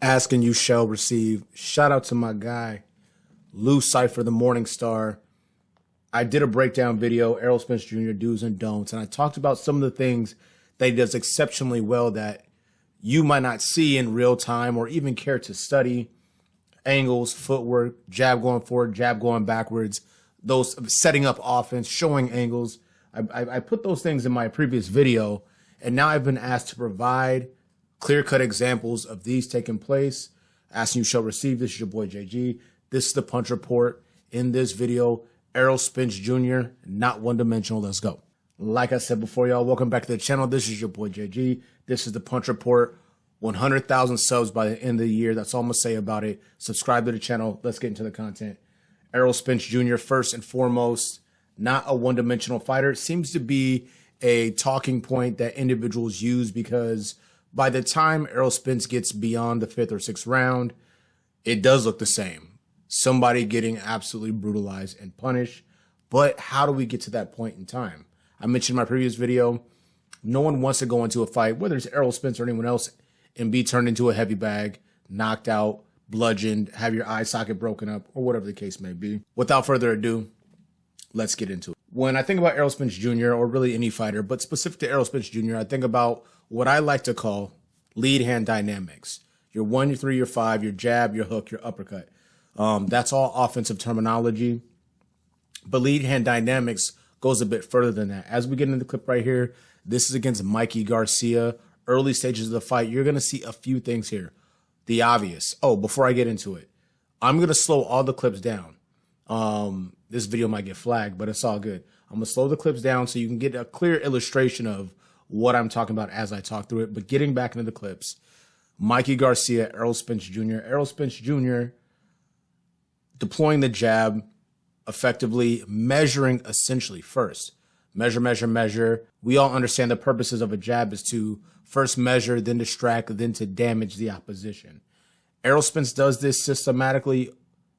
Ask and you shall receive. Shout out to my guy, Lou Cypher, the Morning Star. I did a breakdown video, Errol Spence Jr. do's and don'ts, and I talked about some of the things that he does exceptionally well that you might not see in real time or even care to study. Angles, footwork, jab going forward, jab going backwards, those setting up offense, showing angles. I put those things in my previous video, and now I've been asked to provide clear-cut examples of these taking place. Ask and you shall receive. This is your boy JG. This is the Punch Report. In this video, Errol Spence Jr., not one-dimensional. Let's go. Like I said before, y'all, welcome back to the channel. This is your boy JG. This is the Punch Report. 100,000 subs by the end of the year. That's all I'm going to say about it. Subscribe to the channel. Let's get into the content. Errol Spence Jr., first and foremost, not a one-dimensional fighter. It seems to be a talking point that individuals use because by the time Errol Spence gets beyond the 5th or 6th round, it does look the same. Somebody getting absolutely brutalized and punished. But how do we get to that point in time? I mentioned in my previous video, no one wants to go into a fight, whether it's Errol Spence or anyone else, and be turned into a heavy bag, knocked out, bludgeoned, have your eye socket broken up, or whatever the case may be. Without further ado, let's get into it. When I think about Errol Spence Jr., or really any fighter, but specific to Errol Spence Jr., I think about what I like to call lead hand dynamics. Your 1, your 3, your 5, your jab, your hook, your uppercut. That's all offensive terminology. But lead hand dynamics goes a bit further than that. As we get into the clip right here, this is against Mikey Garcia. Early stages of the fight, you're going to see a few things here. The obvious. Oh, before I get into it, I'm going to slow all the clips down. This video might get flagged, but it's all good. I'm going to slow the clips down so you can get a clear illustration of what I'm talking about as I talk through it. But getting back into the clips, Mikey Garcia, Errol Spence Jr. Errol Spence Jr. deploying the jab, effectively measuring essentially first. Measure, measure, measure. We all understand the purposes of a jab is to first measure, then distract, then to damage the opposition. Errol Spence does this systematically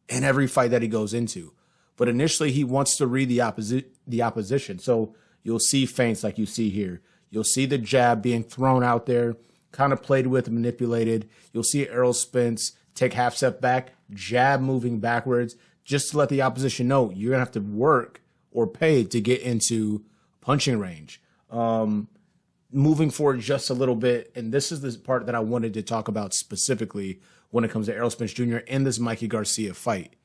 in every fight that he goes into. But initially, he wants to read the opposition. So you'll see feints like you see here. You'll see the jab being thrown out there, kind of played with, manipulated. You'll see Errol Spence take half step back, jab moving backwards, just to let the opposition know you're going to have to work or pay to get into punching range. Moving forward just a little bit, and this is the part that I wanted to talk about specifically when it comes to Errol Spence Jr. in this Mikey Garcia fight.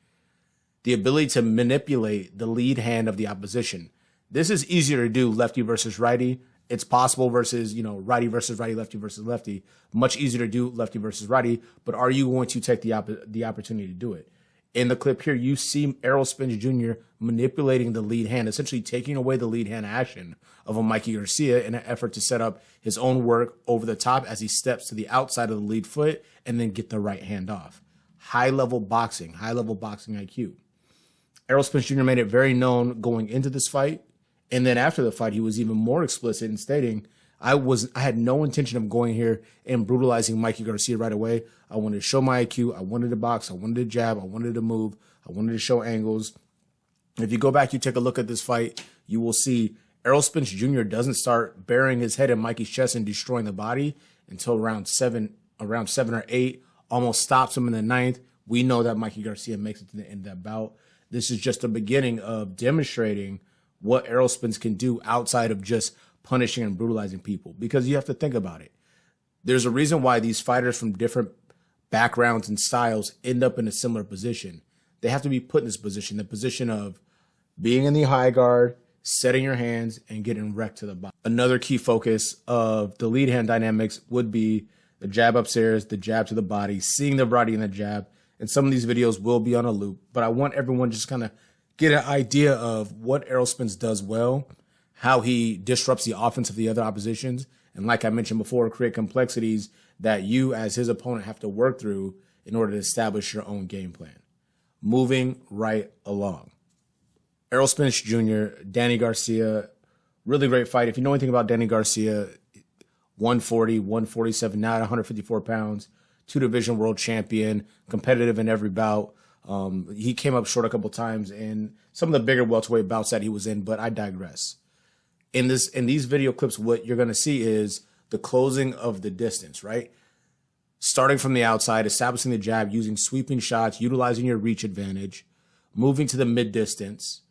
The ability to manipulate the lead hand of the opposition. This is easier to do lefty versus righty. It's possible versus, righty versus righty, lefty versus lefty. Much easier to do lefty versus righty, but are you going to take the opportunity to do it? In the clip here, you see Errol Spence Jr. manipulating the lead hand, essentially taking away the lead hand action of a Mikey Garcia in an effort to set up his own work over the top as he steps to the outside of the lead foot and then get the right hand off. High-level boxing IQ. Errol Spence Jr. made it very known going into this fight, and then after the fight, he was even more explicit in stating, I had no intention of going here and brutalizing Mikey Garcia right away. I wanted to show my IQ. I wanted to box. I wanted to jab. I wanted to move. I wanted to show angles. If you go back, you take a look at this fight, you will see Errol Spence Jr. doesn't start burying his head in Mikey's chest and destroying the body until around 7 or 8, almost stops him in the 9th. We know that Mikey Garcia makes it to the end of that bout. This is just the beginning of demonstrating what Errol Spence can do outside of just punishing and brutalizing people, because you have to think about it. There's a reason why these fighters from different backgrounds and styles end up in a similar position. They have to be put in this position, the position of being in the high guard, setting your hands, and getting wrecked to the body. Another key focus of the lead hand dynamics would be the jab upstairs, the jab to the body, seeing the variety in the jab. And some of these videos will be on a loop, but I want everyone just kind of get an idea of what Errol Spence does well, how he disrupts the offense of the other oppositions, and like I mentioned before, create complexities that you as his opponent have to work through in order to establish your own game plan. Moving right along. Errol Spence Jr., Danny Garcia, really great fight. If you know anything about Danny Garcia, 140, 147, now at 154 pounds, 2-division world champion, competitive in every bout. He came up short a couple times in some of the bigger welterweight bouts that he was in, but I digress. In these video clips, what you're going to see is the closing of the distance, right? starting from the outside, establishing the jab, using sweeping shots, utilizing your reach advantage, moving to the mid distance,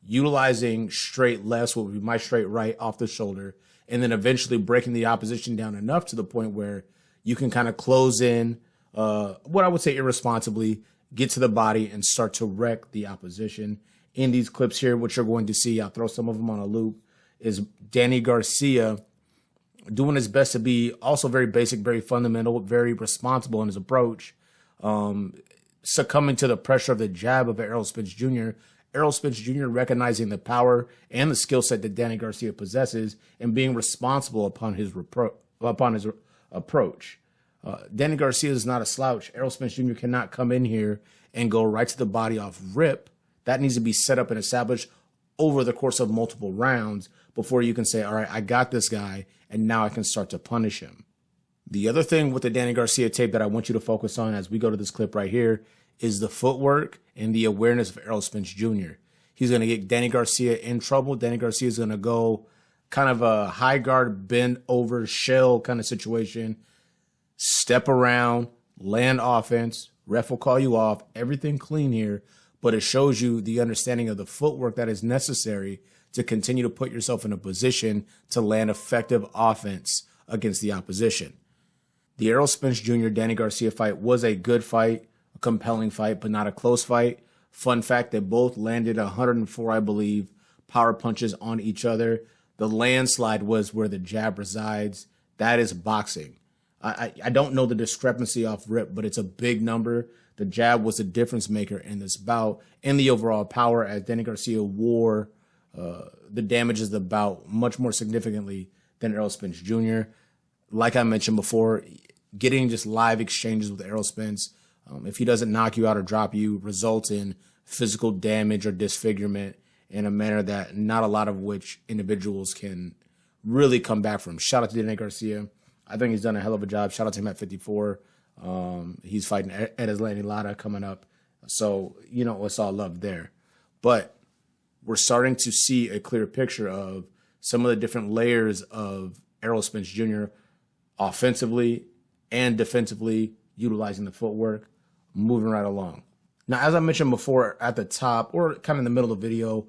utilizing straight lefts, what would be my straight right off the shoulder, and then eventually breaking the opposition down enough to the point where you can kind of close in, what I would say irresponsibly, get to the body and start to wreck the opposition. In these clips here, what you're going to see, I'll throw some of them on a loop, is Danny Garcia doing his best to be also very basic, very fundamental, very responsible in his approach, succumbing to the pressure of the jab of Errol Spence Jr. Errol Spence Jr. recognizing the power and the skill set that Danny Garcia possesses and being responsible upon his approach. Danny Garcia is not a slouch. Errol Spence Jr. cannot come in here and go right to the body off rip. That needs to be set up and established over the course of multiple rounds before you can say, all right, I got this guy, and now I can start to punish him. The other thing with the Danny Garcia tape that I want you to focus on as we go to this clip right here is the footwork and the awareness of Errol Spence Jr. He's going to get Danny Garcia in trouble. Danny Garcia is going to go kind of a high guard, bend over, shell kind of situation, step around, land offense, ref will call you off, everything clean here, but it shows you the understanding of the footwork that is necessary to continue to put yourself in a position to land effective offense against the opposition. The Errol Spence Jr. Danny Garcia fight was a good fight, a compelling fight, but not a close fight. Fun fact, they both landed 104, I believe, power punches on each other. The landslide was where the jab resides. That is boxing. I don't know the discrepancy off rip, but it's a big number. The jab was a difference maker in this bout and the overall power, as Danny Garcia wore the damages of the bout much more significantly than Errol Spence Jr. Like I mentioned before, getting just live exchanges with Errol Spence, if he doesn't knock you out or drop you, results in physical damage or disfigurement in a manner that not a lot of which individuals can really come back from. Shout out to Danny Garcia. I think he's done a hell of a job. Shout out to him at 54. He's fighting Erislandy Lara coming up. So, you know, it's all love there. But we're starting to see a clear picture of some of the different layers of Errol Spence Jr. offensively and defensively, utilizing the footwork, moving right along. Now, as I mentioned before at the top, or kind of in the middle of the video,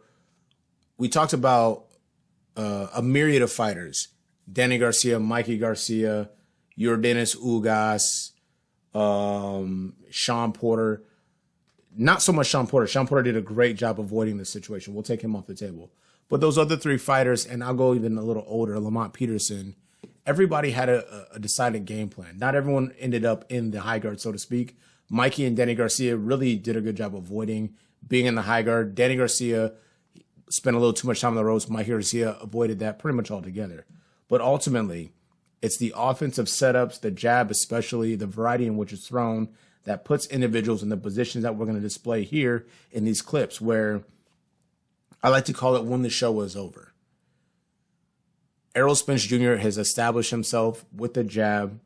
we talked about a myriad of fighters. Danny Garcia, Mikey Garcia, Yordenis Ugas, Sean Porter. Not so much Sean Porter. Sean Porter did a great job avoiding the situation. We'll take him off the table. But those other three fighters, and I'll go even a little older, Lamont Peterson, everybody had a decided game plan. Not everyone ended up in the high guard, so to speak. Mikey and Danny Garcia really did a good job avoiding being in the high guard. Danny Garcia spent a little too much time on the ropes. Mikey Garcia avoided that pretty much altogether. But ultimately, it's the offensive setups, the jab especially, the variety in which it's thrown, that puts individuals in the positions that we're going to display here in these clips, where I like to call it when the show is over. Errol Spence Jr. has established himself with the jab,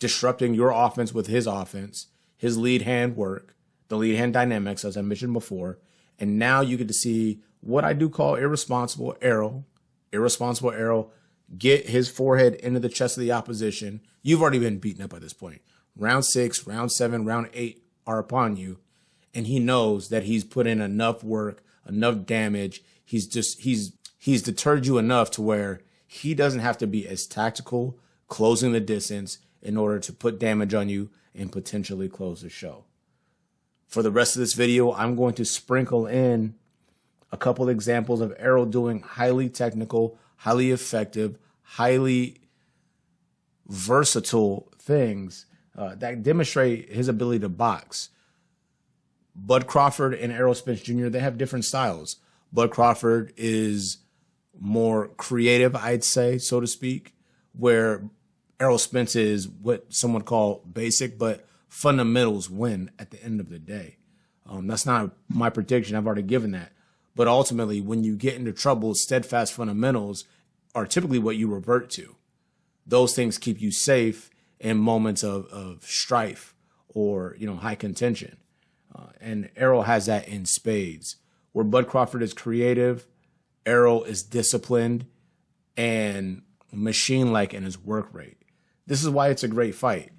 disrupting your offense with his offense, his lead hand work, the lead hand dynamics, as I mentioned before. And now you get to see what I do call irresponsible Errol get his forehead into the chest of the opposition. You've already been beaten up at this point. Round 6, round 7, round 8 are upon you. And he knows that he's put in enough work, enough damage. He's deterred you enough to where he doesn't have to be as tactical, closing the distance in order to put damage on you and potentially close the show. For the rest of this video, I'm going to sprinkle in a couple examples of Errol doing highly technical, highly effective, highly versatile things that demonstrate his ability to box. Bud Crawford and Errol Spence Jr., they have different styles. Bud Crawford is more creative, I'd say, so to speak, where Errol Spence is what some would call basic, but fundamentals win at the end of the day. That's not my prediction. I've already given that. But ultimately, when you get into trouble, steadfast fundamentals are typically what you revert to. Those things keep you safe in moments of strife or, high contention. And Errol has that in spades. Where Bud Crawford is creative, Errol is disciplined and machine-like in his work rate. This is why it's a great fight.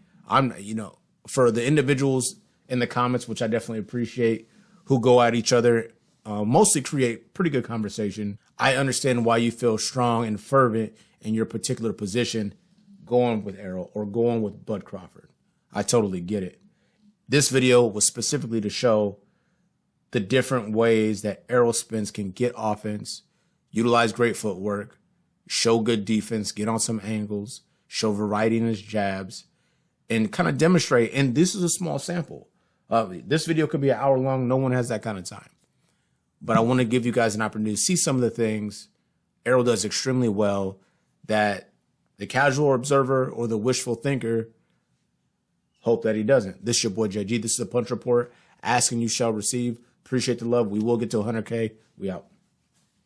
For the individuals in the comments, which I definitely appreciate, who go at each other, mostly create pretty good conversation. I understand why you feel strong and fervent in your particular position going with Errol or going with Bud Crawford. I totally get it. This video was specifically to show the different ways that Errol Spence can get offense, utilize great footwork, show good defense, get on some angles, show variety in his jabs, and kind of demonstrate. And this is a small sample. This video could be an hour long. No one has that kind of time. But I want to give you guys an opportunity to see some of the things Errol does extremely well that the casual observer or the wishful thinker hope that he doesn't. This is your boy JG. This is a Punch Report. Asking you shall receive. Appreciate the love. We will get to 100K. We out.